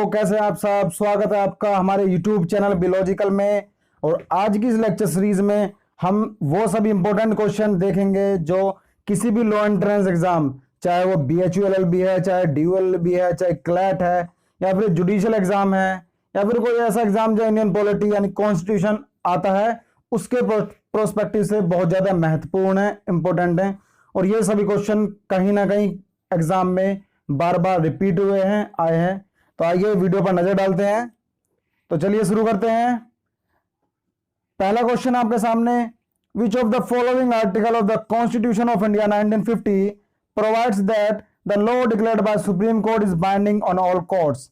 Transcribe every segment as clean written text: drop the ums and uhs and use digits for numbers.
कैसे आप सब। स्वागत है आपका हमारे YouTube चैनल बिलॉजिकल में। और आज की इस लेक्चर सीरीज में हम वो सभी इंपॉर्टेंट क्वेश्चन देखेंगे जो किसी भी लो एंट्रेंस एग्जाम, चाहे वो BHU LLB है, चाहे DU LLB है, चाहे क्लैट है, या फिर जुडिशियल एग्जाम है, या फिर कोई ऐसा एग्जाम जो इंडियन पॉलिटी यानी कॉन्स्टिट्यूशन आता है, उसके प्रोस्पेक्टिव से बहुत ज्यादा महत्वपूर्ण है, इंपॉर्टेंट है। और ये सभी क्वेश्चन कहीं ना कहीं एग्जाम में बार बार रिपीट हुए हैं, आए हैं। तो आइए वीडियो पर नजर डालते हैं। तो चलिए शुरू करते हैं। पहला क्वेश्चन आपके सामने, which of the following article of the constitution of India 1950 provides that the law declared by supreme court is binding on all courts.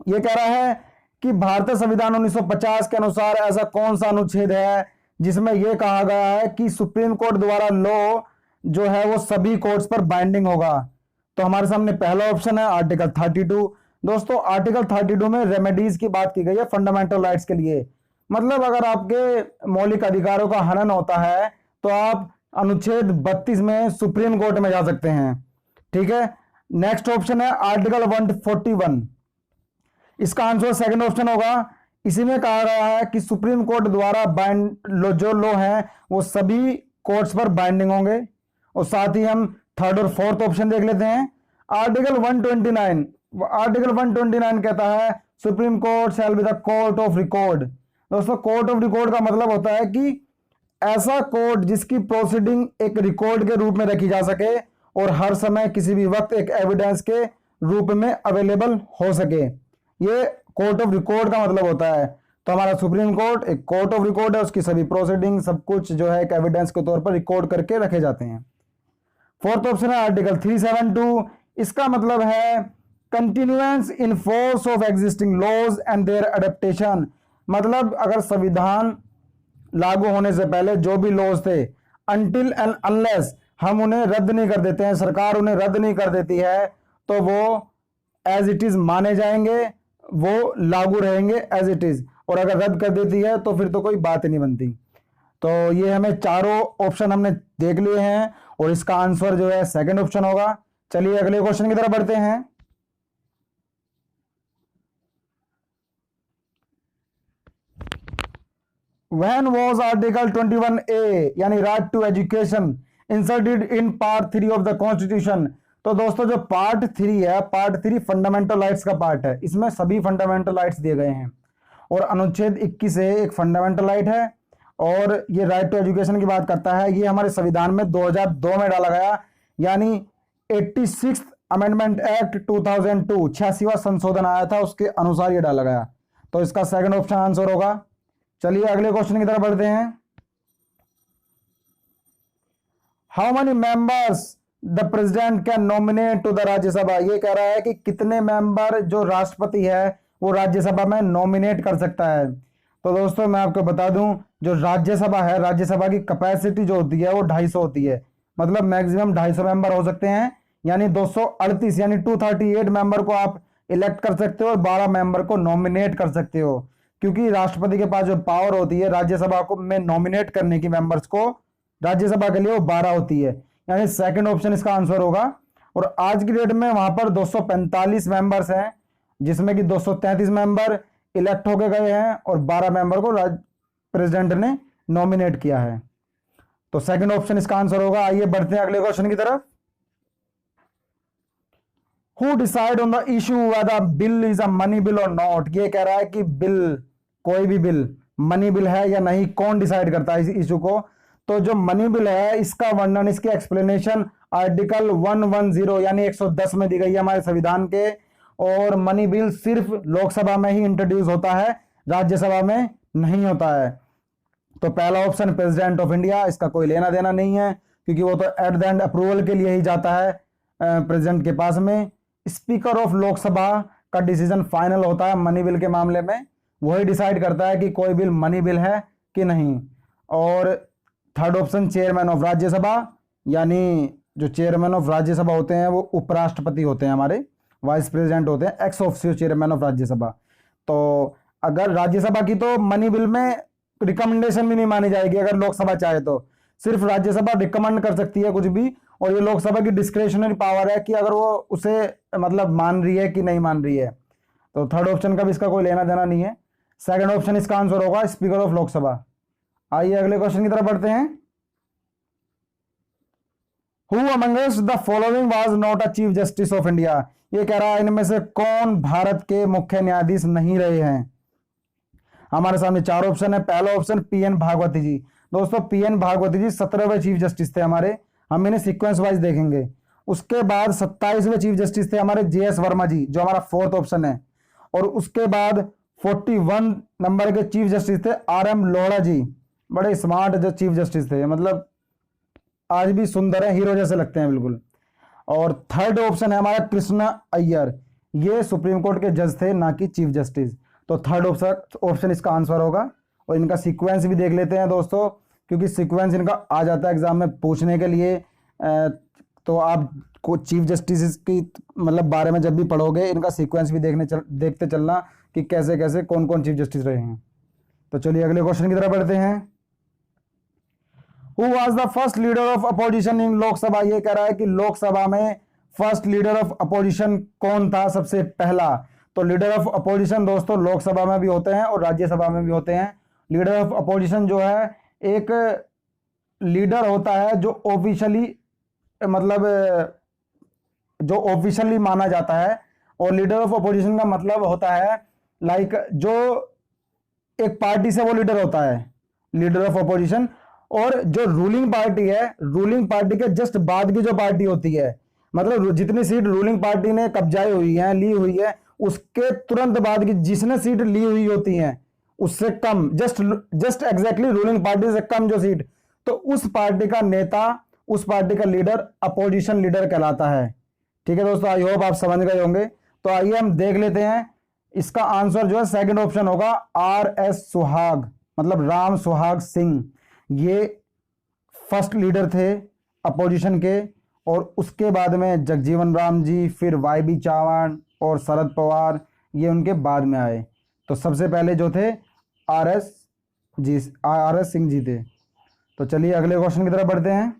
ये कह रहा है कि भारतीय संविधान 1950 के अनुसार ऐसा कौन सा अनुच्छेद है जिसमें यह कहा गया है कि सुप्रीम कोर्ट द्वारा लॉ जो है वो सभी कोर्ट्स पर बाइंडिंग होगा। तो हमारे सामने पहला ऑप्शन है आर्टिकल 32। दोस्तों आर्टिकल 32 में रेमेडीज की बात की गई है फंडामेंटल राइट्स के लिए। मतलब अगर आपके मौलिक अधिकारों का हनन होता है तो आप अनुच्छेद 32 में सुप्रीम कोर्ट में जा सकते हैं। ठीक है, नेक्स्ट ऑप्शन है आर्टिकल 141। इसका आंसर सेकंड ऑप्शन होगा। इसी में कहा गया है कि सुप्रीम कोर्ट द्वारा जो लॉ है वो सभी कोर्ट्स पर बाइंडिंग होंगे। और साथ ही हम थर्ड और फोर्थ ऑप्शन देख लेते हैं। आर्टिकल 129, आर्टिकल 129 कहता है supreme court shall be the court of record. दोस्तों कोर्ट ऑफ रिकॉर्ड का मतलब होता है कि ऐसा कोर्ट जिसकी प्रोसीडिंग एक रिकॉर्ड के रूप में रखी जा सके और हर समय किसी भी वक्त एक एविडेंस के रूप में अवेलेबल हो सके। ये कोर्ट ऑफ रिकॉर्ड का मतलब होता है। तो हमारा सुप्रीम कोर्ट एक कोर्ट ऑफ रिकॉर्ड है, उसकी सभी प्रोसीडिंग सब कुछ जो है एक एविडेंस के तौर पर रिकॉर्ड करके रखे जाते हैं। फोर्थ ऑप्शन है आर्टिकल 372। इसका मतलब है continuance in force of existing laws and their adaptation. मतलब अगर संविधान लागू होने से पहले जो भी लॉज थे, अनटिल एंड अनलेस हम उन्हें रद्द नहीं कर देते हैं, सरकार उन्हें रद्द नहीं कर देती है, तो वो एज इट इज माने जाएंगे, वो लागू रहेंगे एज इट इज। और अगर रद्द कर देती है तो फिर तो कोई बात ही नहीं बनती। तो ये हमें चारों ऑप्शन हमने देख लिए हैं और इसका आंसर जो है सेकंड ऑप्शन होगा। चलिए अगले क्वेश्चन की तरफ बढ़ते हैं। When was Article 21A यानी right to education inserted in part 3 of the constitution. तो दोस्तों जो पार्ट 3 है, पार्ट 3 फंडामेंटल राइट्स का पार्ट है। इसमें सभी फंडामेंटल राइट्स दिए गए हैं और अनुच्छेद 21 से एक फंडामेंटल राइट है और ये राइट टू एजुकेशन की बात करता है। ये हमारे संविधान में 2002 में डाला गया, यानी 86th अमेंडमेंट एक्ट 2002, 86वां संशोधन आया था, उसके अनुसार ये डाला गया। तो इसका सेकंड ऑप्शन आंसर होगा। चलिए अगले क्वेश्चन की तरफ बढ़ते हैं। How many members the president can nominate to the Rajya Sabha. ये कह रहा है कि कितने मेंबर जो राष्ट्रपति है वो राज्यसभा में नॉमिनेट कर सकता है। तो दोस्तों मैं आपको बता दूं, जो राज्यसभा है, राज्यसभा की कैपेसिटी जो होती है वो 250 होती है। मतलब मैक्सिमम 250 मेंबर हो सकते हैं, यानी 238 यानी 238 मेंबर को आप इलेक्ट कर सकते हो और 12 मेंबर को नॉमिनेट कर सकते हो। क्योंकि राष्ट्रपति के पास जो पावर होती है राज्यसभा को में नॉमिनेट करने की मेंबर्स को, राज्यसभा के लिए वो 12 होती है, यानी सेकंड ऑप्शन इसका आंसर होगा। और आज की डेट में वहां पर 245 मेंबर्स हैं, जिसमें कि 233 मेंबर इलेक्ट होके गए हैं और 12 मेंबर को प्रेसिडेंट ने नॉमिनेट किया है। तो सेकंड ऑप्शन इसका आंसर होगा। आइए बढ़ते हैं अगले क्वेश्चन की तरफ। Who decide on the issue whether bill is a money bill और नॉट। ये कह रहा है कि बिल, कोई भी बिल मनी बिल है या नहीं, कौन डिसाइड करता है इस इशू को। तो जो मनी बिल है इसका वर्णन, इसकी एक्सप्लेनेशन आर्टिकल 110 यानी 110 में दी गई है हमारे संविधान के। और मनी बिल सिर्फ लोकसभा में ही इंट्रोड्यूस होता है, राज्यसभा में नहीं होता है। तो पहला ऑप्शन प्रेसिडेंट ऑफ इंडिया, इसका कोई लेना देना नहीं है क्योंकि वो तो एट द एंड अप्रूवल के लिए ही जाता है प्रेसिडेंट के पास में। स्पीकर ऑफ लोकसभा का डिसीजन फाइनल होता है मनी बिल के मामले में, वही डिसाइड करता है कि कोई बिल मनी बिल है कि नहीं। और third option chairman of Rajya Sabha, यानी जो चेयरमैन ऑफ राज्यसभा होते हैं वो उपराष्ट्रपति होते हैं, हमारे वाइस प्रेसिडेंट होते हैं, ex officio chairman of Rajya Sabha. तो अगर राज्यसभा की तो मनी बिल में रिकमेंडेशन भी नहीं मानी जाएगी, अगर लोकसभा चाहे तो सिर्फ राज्यसभा रिकमेंड कर सकती है कुछ भी, और ये लोकसभा की डिस्क्रिशनरी पावर है कि अगर वो उसे मतलब मान रही है कि नहीं मान रही है। तो थर्ड ऑप्शन का भी इसका कोई लेना देना नहीं है। सेकंड ऑप्शन इसका आंसर होगा स्पीकर ऑफ लोकसभा। आइए अगले क्वेश्चन की तरफ बढ़ते हैं। Who amongst the following was not a chief justice of India? ये कह रहा है इनमें से कौन भारत के मुख्य न्यायाधीश नहीं रहे हैं। हमारे सामने चार ऑप्शन है। पहला ऑप्शन पीएन भागवती जी। दोस्तों पीएन भागवती जी 17वें चीफ जस्टिस थे हमारे, हम इन्हें सीक्वेंस वाइज देखेंगे। उसके बाद 27वें चीफ जस्टिस थे हमारे जेएस वर्मा जी, जो हमारा फोर्थ ऑप्शन है। और उसके बाद 41 नंबर के चीफ जस्टिस थे आरएम लोहड़ा जी, बड़े स्मार्ट जो चीफ जस्टिस थे, मतलब आज भी सुंदर है, हीरो जैसे लगते हैं बिल्कुल। और थर्ड ऑप्शन है हमारा कृष्णा अय्यर, ये सुप्रीम कोर्ट के जज थे ना कि चीफ जस्टिस। तो थर्ड ऑप्शन इसका आंसर होगा। और इनका सीक्वेंस भी देख लेते हैं दोस्तों, क्योंकि सीक्वेंस इनका आ जाता है एग्जाम में पूछने के लिए। तो आप को चीफ जस्टिस की मतलब बारे में जब भी पढ़ोगे इनका सीक्वेंस भी देखते चलना कि कैसे कैसे कौन कौन चीफ जस्टिस रहे हैं। तो चलिए अगले क्वेश्चन की तरफ बढ़ते हैं। Who was the first leader of opposition in Lok Sabha? ये कह रहा है कि लोकसभा में फर्स्ट लीडर ऑफ अपोजिशन कौन था सबसे पहला। तो लीडर ऑफ अपोजिशन दोस्तों लोकसभा में भी होते हैं और राज्यसभा में भी होते हैं। लीडर ऑफ अपोजिशन जो है एक लीडर होता है जो ऑफिशियली मतलब जो ऑफिशियली माना जाता है। और लीडर ऑफ अपोजिशन का मतलब होता है लाइक जो एक पार्टी से वो लीडर होता है, लीडर ऑफ अपोजिशन। और जो रूलिंग पार्टी है, रूलिंग पार्टी के जस्ट बाद की जो पार्टी होती है, मतलब जितनी सीट रूलिंग पार्टी ने कब्जाई हुई है, ली हुई है, उसके तुरंत बाद की जिसने सीट ली हुई होती है उससे कम, जस्ट एग्जैक्टली रूलिंग पार्टी से कम जो सीट, तो उस पार्टी का नेता, उस पार्टी का लीडर अपोजिशन लीडर कहलाता है। ठीक है दोस्तों, आई होप आप समझ गए होंगे। तो आइए हम देख लेते हैं। इसका आंसर जो है सेकंड ऑप्शन होगा आरएस सुहाग, मतलब राम सुहाग सिंह। ये फर्स्ट लीडर थे अपोजिशन के। और उसके बाद में जगजीवन राम जी, फिर वाईबी चावड़ और शरद पवार, ये उनके बाद में आए। तो सबसे पहले जो थे आरएस सिंह जी थे। तो चलिए अगले क्वेश्चन की तरफ बढ़ते हैं।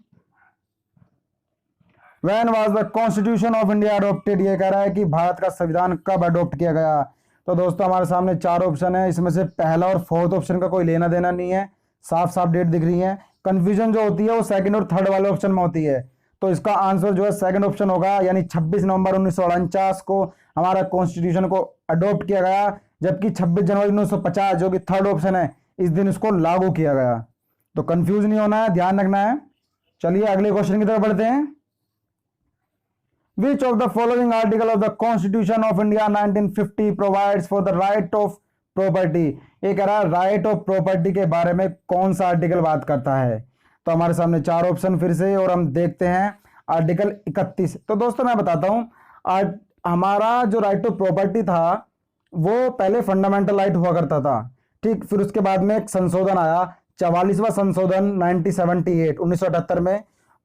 When was the Constitution of India adopted? ये कह रहा है कि भारत का संविधान कब अडॉप्ट किया गया। तो दोस्तों हमारे सामने चार ऑप्शन है, इसमें से पहला और फोर्थ ऑप्शन का कोई लेना देना नहीं है, साफ साफ डेट दिख रही है। कंफ्यूजन जो होती है वो सेकंड और थर्ड वाले ऑप्शन में होती है। तो इसका आंसर जो है सेकंड ऑप्शन होगा, यानी 26 नवंबर 1949 को हमारा कॉन्स्टिट्यूशन को अडॉप्ट किया गया, जबकि 26 जनवरी 1950 जो कि थर्ड ऑप्शन है, इस दिन इसको लागू किया गया। तो कंफ्यूज नहीं होना है, ध्यान रखना है। चलिए अगले क्वेश्चन की तरफ बढ़ते हैं। Which of the following article of the Constitution of India 1950 provides for the right of property? ये कह रहा है राइट ऑफ प्रॉपर्टी के बारे में कौन सा आर्टिकल बात करता है। तो हमारे सामने चार ऑप्शन फिर से, और हम देखते हैं आर्टिकल 31। तो दोस्तों मैं बताता हूं, हमारा जो राइट ऑफ प्रॉपर्टी था वो पहले फंडामेंटल राइट हुआ करता था, ठीक। फिर उसके बाद में एक संशोधन आया, 44वां संशोधन 1978 में,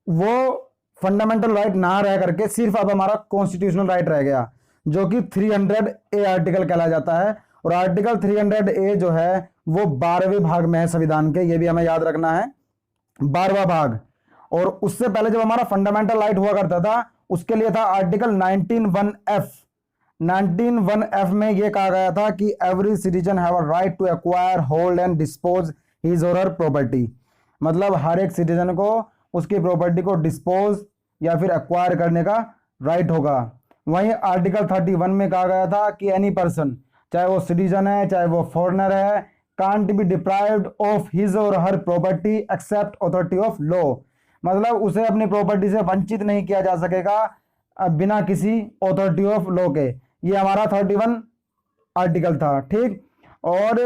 वो फंडामेंटल राइट ना रह करके सिर्फ अब हमारा कॉन्स्टिट्यूशनल राइट रह गया, जो कि 300A आर्टिकल कहला जाता है। और आर्टिकल 300A जो है वो 12वें भाग में है संविधान के, ये भी हमें याद रखना है, 12वां भाग। और उससे पहले जब हमारा फंडामेंटल राइट हुआ करता था उसके लिए था आर्टिकल 19(1)(f). 19(1)(f) में यह कहा गया था कि every citizen have a right to acquire, hold and dispose his और हर प्रॉपर्टी, मतलब हर एक सिटीजन को उसकी प्रॉपर्टी को डिस्पोज या फिर एक्वायर करने का राइट होगा। वहीं आर्टिकल 31 में कहा गया था कि एनी पर्सन, चाहे वो सिटीजन है चाहे वो फॉरेनर है, can't be deprived of his और her property except authority of law, मतलब उसे अपनी प्रॉपर्टी से वंचित नहीं किया जा सकेगा बिना किसी अथॉरिटी ऑफ लॉ के। ये हमारा 31 आर्टिकल था, ठीक। और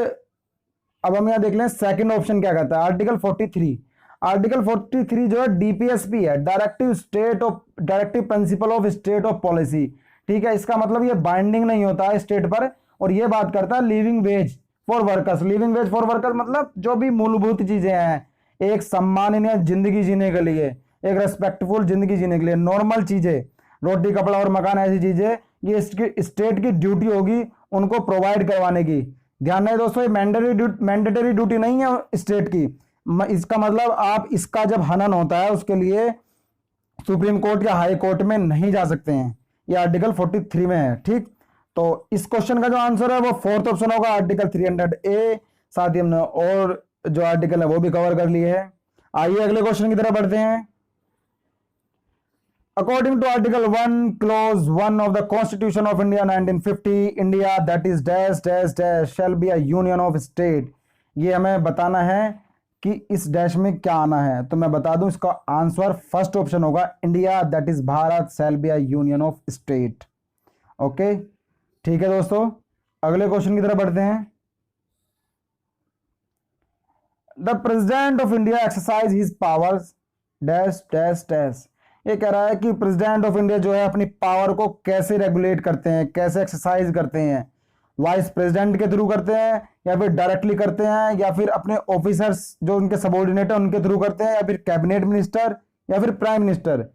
अब हम यहाँ देख लें सेकंड ऑप्शन क्या कहता है, आर्टिकल 43। आर्टिकल 43 जो है डीपीएसपी है, directive principle of state of policy, ठीक है। इसका मतलब ये बाइंडिंग नहीं होता है स्टेट पर, और ये बात करता है living ways for workers. Living ways for workers मतलब जो भी मूलभूत चीजें हैं एक सम्माननीय जिंदगी जीने के लिए, एक रेस्पेक्टफुल जिंदगी जीने के लिए, नॉर्मल चीजें, रोटी कपड़ा और मकान, ऐसी चीजें ये स्टेट की ड्यूटी होगी उनको प्रोवाइड करवाने की। ध्यान रहे दोस्तों, ये मैंडेटरी ड्यूटी नहीं है स्टेट की। इसका मतलब आप इसका जब हनन होता है उसके लिए सुप्रीम कोर्ट या हाई कोर्ट में नहीं जा सकते हैं, ये आर्टिकल 43 में है, ठीक। तो इस क्वेश्चन का जो आंसर है वो फोर्थ ऑप्शन होगा, आर्टिकल 300A। साथ ही हमने और जो आर्टिकल है वो भी कवर कर लिए है। आइए अगले क्वेश्चन की तरफ बढ़ते हैं। According to Article 1, Clause 1 of the Constitution of India 1950, India that is dash dash dash shall be a union of state। ये हमें बताना है कि इस डैश में क्या आना है, तो मैं बता दूं इसका आंसर फर्स्ट ऑप्शन होगा, India that is Bharat shall be a union of state. Okay, ठीक है दोस्तों, अगले क्वेश्चन की तरफ बढ़ते हैं। The president of India exercise his powers dash dash dash. ये कह रहा है कि प्रेसिडेंट ऑफ इंडिया जो है अपनी पावर को कैसे रेगुलेट करते हैं, कैसे एक्सरसाइज करते हैं। वाइस प्रेसिडेंट के थ्रू करते हैं, या फिर डायरेक्टली करते हैं, या फिर अपने ऑफिसर्स जो उनके सबऑर्डिनेट है उनके थ्रू करते हैं, या फिर कैबिनेट मिनिस्टर, या फिर प्राइम मिनिस्टर।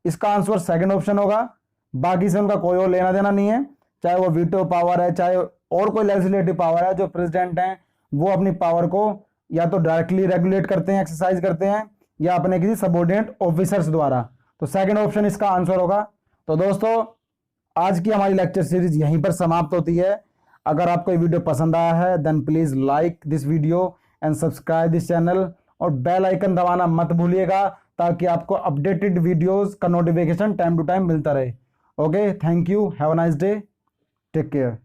इसका आंसर सेकंड ऑप्शन होगा। बाकी से उनका कोई और लेना देना नहीं है, चाहे वो वीटो पावर है, चाहे और कोई लेजिस्लेटिव पावर है। जो प्रेसिडेंट हैं वो अपनी पावर को या तो डायरेक्टली रेगुलेट करते हैं, एक्सरसाइज करते हैं, या अपने किसी सबऑर्डिनेट ऑफिसर्स द्वारा। तो सेकंड ऑप्शन इसका आंसर होगा। तो दोस्तों, आज की हमारी लेक्चर सीरीज यहीं पर समाप्त होती है। अगर आपको ये वीडियो पसंद आया है then please like this video and subscribe this channel, और बेल आइकन दबाना मत भूलिएगा ताकि आपको अपडेटेड वीडियोस का नोटिफिकेशन टाइम टू टाइम मिलता रहे। Okay, thank you, have a nice day, take care.